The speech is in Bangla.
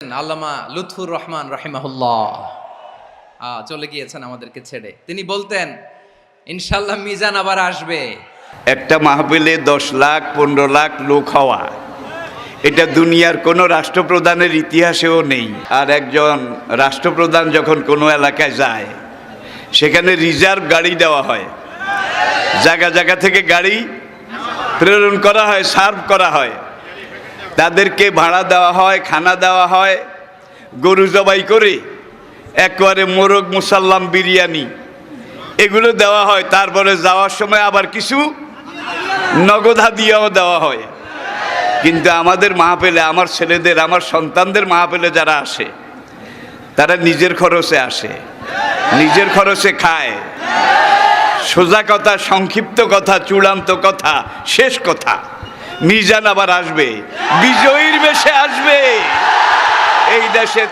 আল্লামা লুৎফুর রহমান রাহিমাহুল্লাহ চলে গিয়েছেন আমাদেরকে ছেড়ে। তিনি বলতেন, ইনশাল্লাহ মিজান আবার আসবে। একটা মাহফিলে 10 লাখ 15 লাখ লোক হওয়া, এটা দুনিয়ার কোনো রাষ্ট্রপ্রধানের ইতিহাসেও নেই। আর একজন রাষ্ট্রপ্রধান যখন কোনো এলাকায় যায়, সেখানে রিজার্ভ গাড়ি দেওয়া হয়, জায়গা জায়গা থেকে গাড়ি প্রেরণ করা হয়, সার্ভ করা হয়, তাদেরকে ভাড়া দেওয়া হয়, খানা দেওয়া হয়, গরু জবাই করে একবারে মোরগ মুসাল্লাম বিরিয়ানি এগুলো দেওয়া হয়। তারপরে যাওয়ার সময় আবার কিছু নগদ হাদিয়াও দেওয়া হয়। কিন্তু আমাদের মাহফিলে, আমার ছেলেদের, আমার সন্তানদের মাহফিলে যারা আসে, তারা নিজের খরচে আসে, নিজের খরচে খায়। সোজা কথা, সংক্ষিপ্ত কথা, চূড়ান্ত কথা, শেষ কথা, মিজান আবার আসবে, বিজয়ীর বেশে আসবে এই দেশে।